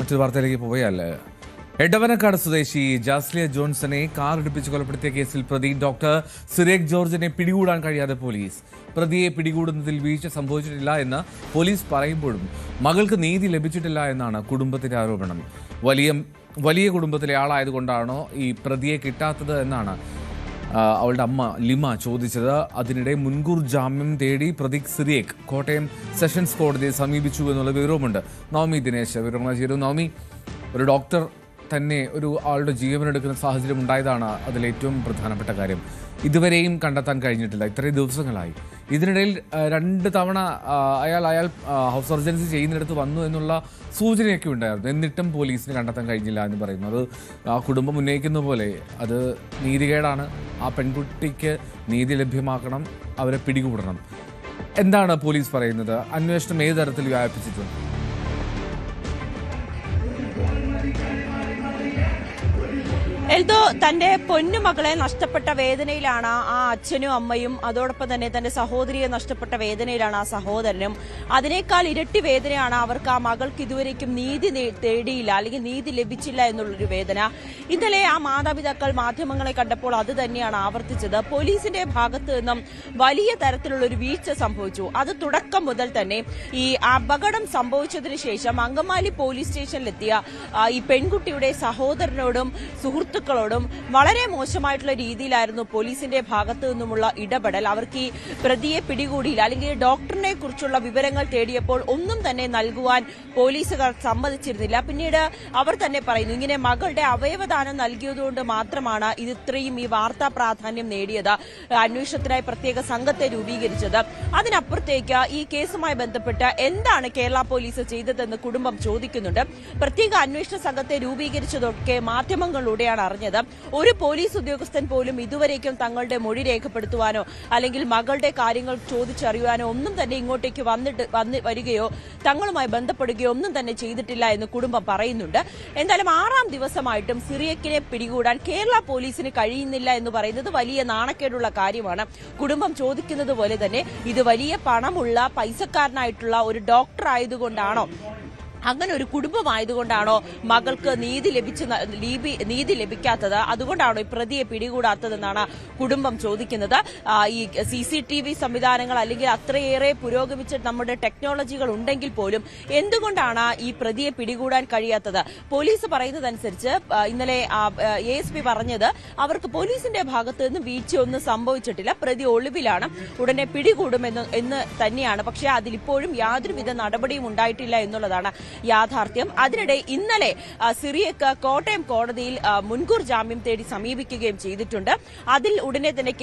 മറ്റൊരു വാർത്തയിലേക്ക് പോയാൽ എടവനക്കാട് സ്വദേശി ജാസ്ലിയ ജോൺസനെ കാർ ഇടിപ്പിച്ച് കൊലപ്പെടുത്തിയ കേസിൽ പ്രതി ഡോക്ടർ സിറേഖ് ജോർജിനെ പിടികൂടാൻ കഴിയാതെ പോലീസ്. പ്രതിയെ പിടികൂടുന്നതിൽ വീഴ്ച സംഭവിച്ചിട്ടില്ല എന്ന് പോലീസ് പറയുമ്പോഴും മകൾക്ക് നീതി ലഭിച്ചിട്ടില്ല എന്നാണ് കുടുംബത്തിന്റെ ആരോപണം. വലിയ കുടുംബത്തിലെ ആളായതുകൊണ്ടാണോ ഈ പ്രതിയെ കിട്ടാത്തത് എന്നാണ് അവളുടെ അമ്മ ലിമ ചോദിച്ചത്. അതിനിടെ മുൻകൂർ ജാമ്യം തേടി പ്രതി സിറേഖ് കോട്ടയം സെഷൻസ് കോടതിയെ സമീപിച്ചു എന്നുള്ള വിവരവുമുണ്ട്. നവമി ദിനേശ് വിവരങ്ങൾ ചെയ്തു. നവമി, ഒരു ഡോക്ടർ തന്നെ ഒരു ആളുടെ ജീവനെടുക്കുന്ന സാഹചര്യം ഉണ്ടായതാണ് അതിലേറ്റവും പ്രധാനപ്പെട്ട കാര്യം. ഇതുവരെയും കണ്ടെത്താൻ കഴിഞ്ഞിട്ടില്ല. ഇത്രയും ദിവസങ്ങളായി. ഇതിനിടയിൽ 2 തവണ അയാൾ ഹൗസ് സർജൻസി ചെയ്യുന്നിടത്ത് വന്നു എന്നുള്ള സൂചനയൊക്കെ ഉണ്ടായിരുന്നു. എന്നിട്ടും പോലീസിന് കണ്ടെത്താൻ കഴിഞ്ഞില്ല എന്ന് പറയുന്നു. അത് ആ കുടുംബം ഉന്നയിക്കുന്ന പോലെ അത് നീതികേടാണ്. ആ പെൺകുട്ടിക്ക് നീതി ലഭ്യമാക്കണം, അവരെ പിടികൂടണം. എന്താണ് പോലീസ് പറയുന്നത്? അന്വേഷണം ഏത് തരത്തിൽ വ്യാപിപ്പിച്ചിട്ടുണ്ട്? എൽദോ, തന്റെ പൊന്നുമകളെ നഷ്ടപ്പെട്ട വേദനയിലാണ് ആ അച്ഛനും അമ്മയും. അതോടൊപ്പം തന്നെ തന്റെ സഹോദരിയെ നഷ്ടപ്പെട്ട വേദനയിലാണ് ആ സഹോദരനും. അതിനേക്കാൾ ഇരട്ടി വേദനയാണ് അവർക്ക് ആ മകൾക്ക് ഇതുവരേക്കും നീതി തേടിയില്ല, അല്ലെങ്കിൽ നീതി ലഭിച്ചില്ല എന്നുള്ളൊരു വേദന. ഇന്നലെ ആ മാതാപിതാക്കൾ മാധ്യമങ്ങളെ കണ്ടപ്പോൾ അത് തന്നെയാണ് ആവർത്തിച്ചത്. പോലീസിന്റെ ഭാഗത്ത് നിന്നും വലിയ തരത്തിലുള്ളൊരു വീഴ്ച സംഭവിച്ചു. അത് തുടക്കം മുതൽ തന്നെ ഈ അപകടം സംഭവിച്ചതിന് ശേഷം അങ്കമാലി പോലീസ് സ്റ്റേഷനിലെത്തിയ ഈ പെൺകുട്ടിയുടെ സഹോദരനോടും സുഹൃത്തുക്കളോടും വളരെ മോശമായിട്ടുള്ള രീതിയിലായിരുന്നു പോലീസിന്റെ ഭാഗത്തു നിന്നുമുള്ള ഇടപെടൽ. അവർക്ക് ഈ പ്രതിയെ പിടികൂടിയില്ല, അല്ലെങ്കിൽ ഡോക്ടറിനെ കുറിച്ചുള്ള വിവരങ്ങൾ തേടിയപ്പോൾ ഒന്നും തന്നെ നൽകുവാൻ പോലീസുകാർ സമ്മതിച്ചിരുന്നില്ല. പിന്നീട് അവർ തന്നെ പറയുന്നു, ഇങ്ങനെ മകളുടെ അവയവദാനം നൽകിയതുകൊണ്ട് മാത്രമാണ് ഇത് ഇത്രയും ഈ വാർത്താ പ്രാധാന്യം നേടിയത്, അന്വേഷണത്തിനായി പ്രത്യേക സംഘത്തെ രൂപീകരിച്ചത്. അതിനപ്പുറത്തേക്ക് ഈ കേസുമായി ബന്ധപ്പെട്ട് എന്താണ് കേരള പോലീസ് ചെയ്തതെന്ന് കുടുംബം ചോദിക്കുന്നുണ്ട്. പ്രത്യേക അന്വേഷണ സംഘത്തെ രൂപീകരിച്ചതൊക്കെ മാധ്യമങ്ങളിലൂടെയാണ് അറിഞ്ഞത്. ഒരു പോലീസ് ഉദ്യോഗസ്ഥൻ പോലും ഇതുവരേക്കും തങ്ങളുടെ മൊഴി രേഖപ്പെടുത്തുവാനോ അല്ലെങ്കിൽ മകളുടെ കാര്യങ്ങൾ ചോദിച്ചറിയുവാനോ ഒന്നും തന്നെ ഇങ്ങോട്ടേക്ക് വരികയോ തങ്ങളുമായി ബന്ധപ്പെടുകയോ ഒന്നും തന്നെ ചെയ്തിട്ടില്ല എന്ന് കുടുംബം പറയുന്നുണ്ട്. എന്തായാലും 6ാം ദിവസമായിട്ടും സിറിയക്കിനെ പിടികൂടാൻ കേരള പോലീസിന് കഴിയുന്നില്ല എന്ന് പറയുന്നത് വലിയ നാണക്കേടുള്ള കാര്യമാണ്. കുടുംബം ചോദിക്കുന്നത് പോലെ തന്നെ ഇത് വലിയ പണമുള്ള പൈസക്കാരനായിട്ടുള്ള ഒരു ഡോക്ടർ ആയതുകൊണ്ടാണോ, അങ്ങനെ ഒരു കുടുംബമായതുകൊണ്ടാണോ മകൾക്ക് നീതി ലഭിക്കാത്തത്? അതുകൊണ്ടാണോ ഈ പ്രതിയെ പിടികൂടാത്തതെന്നാണ് കുടുംബം ചോദിക്കുന്നത്. ഈ CCTV സംവിധാനങ്ങൾ അല്ലെങ്കിൽ അത്രയേറെ പുരോഗമിച്ച നമ്മുടെ ടെക്നോളജികൾ ഉണ്ടെങ്കിൽ പോലും എന്തുകൊണ്ടാണ് ഈ പ്രതിയെ പിടികൂടാൻ കഴിയാത്തത്? പോലീസ് പറയുന്നതനുസരിച്ച് ഇന്നലെ ASP പറഞ്ഞത് അവർക്ക് പോലീസിന്റെ ഭാഗത്ത് നിന്ന് വീഴ്ചയൊന്നും സംഭവിച്ചിട്ടില്ല, പ്രതി ഒളിവിലാണ്, ഉടനെ പിടികൂടുമെന്ന് തന്നെയാണ്. പക്ഷേ അതിലിപ്പോഴും യാതൊരുവിധ നടപടിയും ഉണ്ടായിട്ടില്ല എന്നുള്ളതാണ് യാഥാർത്ഥ്യം. അതിനിടെ ഇന്നലെ സിറിയക്ക് കോട്ടയം കോടതിയിൽ മുൻകൂർ ജാമ്യം തേടി സമീപിക്കുകയും ചെയ്തിട്ടുണ്ട്. അതിൽ ഉടനെ തന്നെ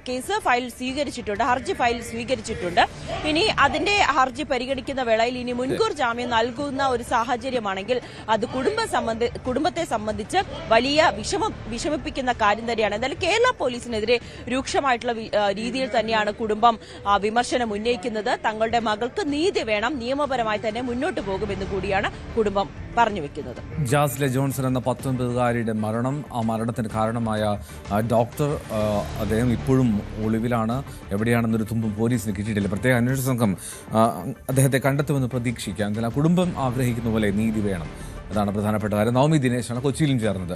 കേസ് ഫയൽ സ്വീകരിച്ചിട്ടുണ്ട്, ഹർജി ഫയൽ സ്വീകരിച്ചിട്ടുണ്ട്. ഇനി അതിന്റെ ഹർജി പരിഗണിക്കുന്ന വേളയിൽ ഇനി മുൻകൂർ ജാമ്യം നൽകുന്ന ഒരു സാഹചര്യമാണെങ്കിൽ അത് കുടുംബത്തെ സംബന്ധിച്ച് വലിയ വിഷമിപ്പിക്കുന്ന കാര്യം തന്നെയാണ്. എന്തായാലും കേരള പോലീസിനെതിരെ രൂക്ഷമായിട്ടുള്ള രീതിയിൽ തന്നെയാണ് കുടുംബം വിമർശനം ഉന്നയിക്കുന്നത്. തങ്ങളുടെ മകൾക്ക് നീതി വേണം, നിയമപരമായി തന്നെ മുന്നോട്ട് പോകുമെന്ന് കൂടിയാണ് കുടുംബം പറഞ്ഞു വെക്കുന്നത്. ജാസ്ലിയ ജോൺസൺ എന്ന 19-കാരിയുടെ മരണം, ആ മരണത്തിന് കാരണമായ ഡോക്ടർ, അദ്ദേഹം ഇപ്പോഴും ഒളിവിലാണ്. എവിടെയാണെന്നൊരു തുമ്പും പോലീസിന് കിട്ടിയിട്ടില്ല. പ്രത്യേക അന്വേഷണ സംഘം അദ്ദേഹത്തെ കണ്ടെത്തുമെന്ന് പ്രതീക്ഷിക്കാം. എന്നാൽ ആ കുടുംബം ആഗ്രഹിക്കുന്ന പോലെ നീതി വേണം, അതാണ് പ്രധാനപ്പെട്ട കാര്യം. നവമി ദിനേശാണ് കൊച്ചിയിലും ചേർന്നത്.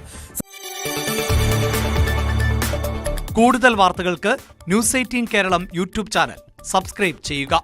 കൂടുതൽ വാർത്തകൾക്ക് News 18 Keralam YouTube channel subscribe ചെയ്യുക.